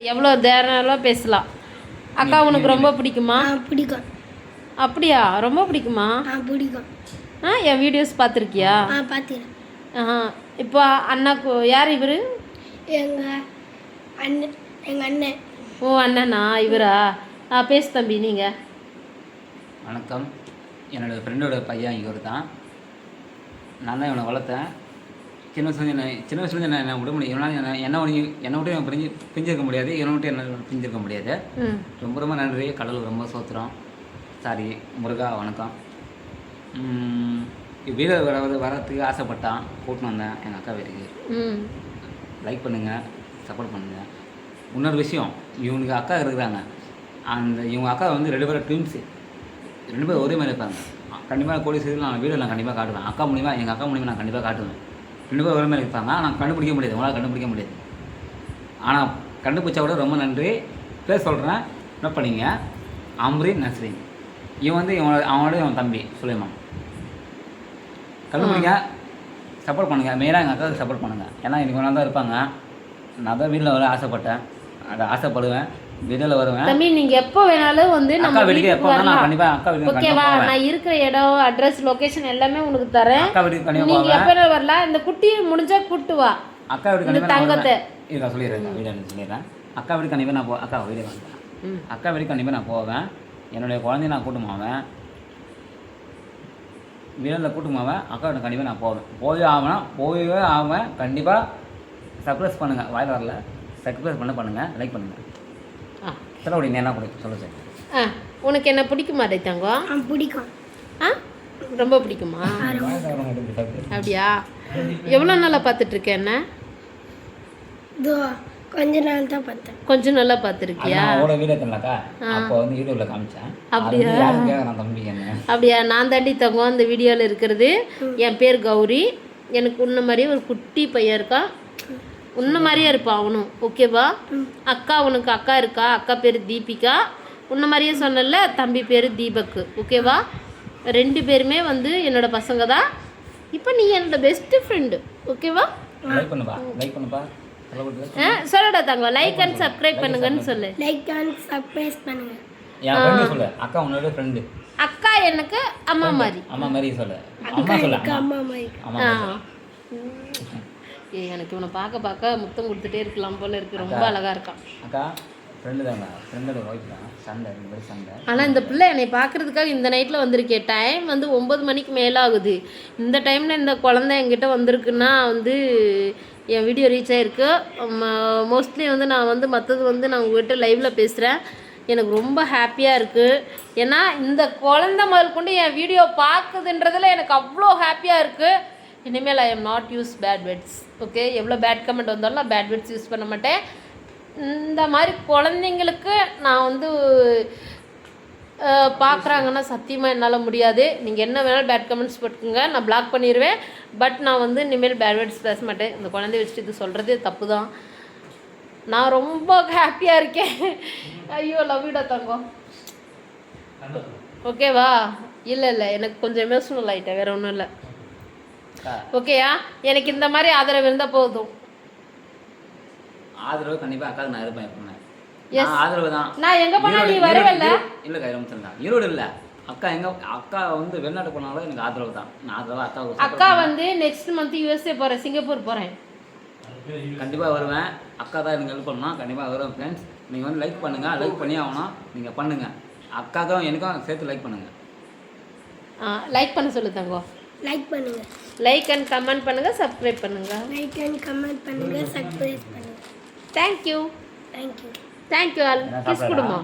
எவ்வளோ தேரனாலும் பேசலாம். அக்கா உனக்கு ரொம்ப பிடிக்குமா? பிடிக்கும். அப்படியா? ரொம்ப பிடிக்குமா? பிடிக்கும். என் வீடியோஸ் பார்த்துருக்கியா? பார்த்துக்கிறேன். இப்போ அண்ணாக்கு யார் இவர்? எங்கள் அண்ணன். ஓ அண்ணனா இவரா? பேசு தம்பி. நீங்கள் வணக்கம். என்னோடய ஃப்ரெண்டோட பையன் இவர் தான். நான் தான் இவனை வளர்த்தேன். சின்ன வயசுலேருந்து என்ன விட முடியும். இவனால் என்ன விட்டு பிஞ்சிருக்க முடியாது, இவனை விட்டு என்ன பிஞ்சிருக்க முடியாது. ரொம்ப ரொம்ப நன்றி. கடவுள் ரொம்ப சோத்திரம். சாரி முருகா வணக்கம். வீடியோ வரத்துக்கு ஆசைப்பட்டான், கூட்டின்னு வந்தேன் எங்கள் அக்கா வீட்டுக்கு. லைக் பண்ணுங்கள், சப்போர்ட் பண்ணுங்கள். இன்னொரு விஷயம், இவனுக்கு அக்கா இருக்கிறாங்க. இவங்க அக்கா வந்து 2 பேரும் ட்வின்ஸு, 2 பேரும் ஒரே மாதிரி இருப்பாங்க. கண்டிப்பாக கோடி செய்தியில் நான் வீடியோ கண்டிப்பாக காட்டுவேன். எங்கள் அக்கா மூலிமா நான் கண்டிப்பாக காட்டுவேன். 2 பேரும் ஒரே மாதிரி இருப்பாங்க. ஆனால் கண்டுபிடிக்க முடியாது, உங்களால் கண்டுபிடிக்க முடியாது. ஆனால் கண்டுபிடிச்சா கூட ரொம்ப நன்றி. பேர் சொல்கிறேன், நோட் பண்ணிங்க. அம்ரீன் நஸ்ரீன். இவன் வந்து அவனோட இவன் தம்பி சுலைமான். கண்டுபிடிங்க, சப்போர்ட் பண்ணுங்கள். மெயினாக எங்கள் அக்காவுக்கு சப்போர்ட் பண்ணுங்கள். ஏன்னா இன்றைக்கி ஒன்றா தான் இருப்பாங்க. நான் தான் வீட்டில் வர ஆசைப்பட்டேன், அதை ஆசைப்படுவேன், வீடியோவில் வருவேன். தம்பி நீங்கள் எப்போ வேணாலும் வந்து நம்ம வீட்டுக்கு எப்போ வேணாலும் கண்டிப்பாக அக்கா வீட்டுக்கு ஓகேவா? நான் இருக்கிற இடம், அட்ரஸ், லொகேஷன் எல்லாமே உனக்கு தரேன். அக்கா வீட்டுக்கு கண்டிப்பாக நீங்கள் எப்போ வரலாம். இந்த குட்டியை முடிஞ்சா கூட்டு வா. அக்கா வீட்டுக்கு கண்டிப்பாக தங்கத்தை நான் சொல்லிடுறேன், வீடியோ சொல்லிடுறேன். அக்கா வீட்டுக்கு கண்டிப்பாக நான் அக்கா வீடியோ வந்துட்டேன். அக்கா வீட்டுக்கு கண்டிப்பாக நான் போவேன். என்னுடைய குழந்தைய நான் கூட்டுமாவேன், வீடியோவில் கூட்டுமாவேன். அக்கா வீட்டுக்கு கண்டிப்பாக நான் போவே ஆவேன். கண்டிப்பாக சர்ப்ரைஸ் பண்ணுங்கள். வாயில் வரல, சர்ப்ரைஸ் பண்ணுங்கள், லைக் பண்ணுங்கள். சொல்ல என்ன பிடிக்கும் சொல்ல சார். உனக்கு என்ன பிடிக்குமா தங்கம்? பிடிக்கும். ரொம்ப பிடிக்குமா? அப்படியா? எவ்வளோ நாளாக பார்த்துட்ருக்கேன்? என்ன கொஞ்ச நாள் தான் பார்த்தேன். கொஞ்சம் நல்லா பார்த்துருக்கியா? வீடியோ தெரியலக்கா, அப்போ வந்து யூடியூப்ல காமிச்சேன். அப்படியா? நான் தம்பி என்ன அப்படியா? நான் தாண்டி தங்கம் அந்த வீடியோவில் இருக்கிறது. என் பேர் கௌரி. எனக்கு உன்ன மாதிரியே ஒரு குட்டி பையன் இருக்கான். உன்ன மாதிரியே இருப்பான் அவனும். ஓகேவா? அக்கா உனக்கு அக்கா இருக்கா? அக்கா பேர் தீபிகா. உன்ன மாதிரியே சொன்னல, தம்பி பேர் தீபக். ஓகேவா? 2 பேருமே வந்து என்னோட பசங்க தான். இப்போ நீ என்னோட பெஸ்ட் ஃப்ரெண்டு. ஓகேவா? லைக் பண்ணுப்பா. சொல்லடா தங்க. லைக் அண்ட் சப்ஸ்கிரைப் பண்ணுங்கன்னு சொல்லு. லைக் அண்ட் சப்ஸ்கிரைப் பண்ணுங்க. என் ஃப்ரெண்ட் சொல்லு. அக்கா உன்னோட ஃப்ரெண்ட். அக்கா எனக்கு அம்மா மாதிரி சொல்லு. அம்மா மாதிரி. எனக்கு இவனை பார்க்க முத்தம் கொடுத்துட்டே இருக்கலாம் போல இருக்கு. ரொம்ப அழகா இருக்கான். அக்கா ஃப்ரெண்டு தாங்க, ஃப்ரெண்டோட ஒய்ஃப் தான். சண்டை ஆனால் இந்த பிள்ளை என்னை பார்க்குறதுக்காக இந்த நைட்டில் வந்திருக்கேன். டைம் வந்து 9 மணிக்கு மேலே ஆகுது. இந்த டைமில் இந்த குழந்தை என்கிட்ட வந்திருக்குன்னா வந்து என் வீடியோ ரீச் ஆகிருக்கு. மோஸ்ட்லி வந்து நான் வந்து மற்றது வந்து நான் உங்கள்கிட்ட லைவில் பேசுகிறேன். எனக்கு ரொம்ப ஹாப்பியாக இருக்குது. ஏன்னா இந்த குழந்தை முதல் கொண்டு என் வீடியோ பார்க்குதுன்றதில் எனக்கு அவ்வளோ ஹாப்பியாக இருக்குது. இனிமேல் I am not use bad words. Okay? எவ்வளோ பேட் கமெண்ட் வந்தாலும் நான் பேட் வேர்ட்ஸ் யூஸ் பண்ண மாட்டேன். இந்த மாதிரி குழந்தைங்களுக்கு நான் வந்து பார்க்குறாங்கன்னா சத்தியமாக என்னால் முடியாது. நீங்கள் என்ன வேணாலும் பேட் கமெண்ட்ஸ் போட்டுக்கோங்க, நான் பிளாக் பண்ணிடுவேன். பட் நான் வந்து இனிமேல் பேட் வேர்ட்ஸ் பேச மாட்டேன். இந்த குழந்தைய வச்சுட்டு இது சொல்கிறது தப்பு தான். நான் ரொம்ப ஹாப்பியாக இருக்கேன். ஐயோ லவ் யூடா தங்கம். ஓகேவா? இல்லை எனக்கு கொஞ்சம் எமோஷனல் ஆகிட்டேன், வேறு ஒன்றும் இல்லை. ஓகேயா? எனக்கு இந்த மாதிரி ஆதரவு இருந்தால் போதும். ஆதரவு கண்டிப்பாக அக்காவுக்கு நான் இருப்பேன். எப்பவுமே ஆதரவு தான். நான் எங்கே போனால் நீ வரவில்லை. இல்லைக்கா, இருந்துச்சுருந்தேன். ஈரோடு இல்லை, அக்கா வந்து வெளிநாட்டு போனாலும் எனக்கு ஆதரவு தான். நான் ஆதரவாக அக்காவுக்கு. அக்கா வந்து நெக்ஸ்ட் மந்த் USA போகிறேன், சிங்கப்பூர் போகிறேன். கண்டிப்பாக வருவேன். அக்கா தான் எனக்கு ஹெல்ப் பண்ணணும். கண்டிப்பாக வருவேன். ஃப்ரெண்ட்ஸ், நீங்கள் வந்து லைக் பண்ணுங்கள், லைக் பண்ணி ஆகணும். நீங்கள் பண்ணுங்கள். அக்காவுக்கும் எனக்கும் சேர்த்து லைக் பண்ணுங்கள். லைக் பண்ண சொல்லு தங்கம். லைக் பண்ணுங்க. லைக் அண்ட் கமெண்ட் பண்ணுங்க, சப்ஸ்கிரைப் பண்ணுங்க. லைக் அண்ட் கமெண்ட் பண்ணுங்க, சப்ஸ்கிரைப் பண்ணுங்க. Thank you. Thank you. Thank you all. Kiss கொடுமா.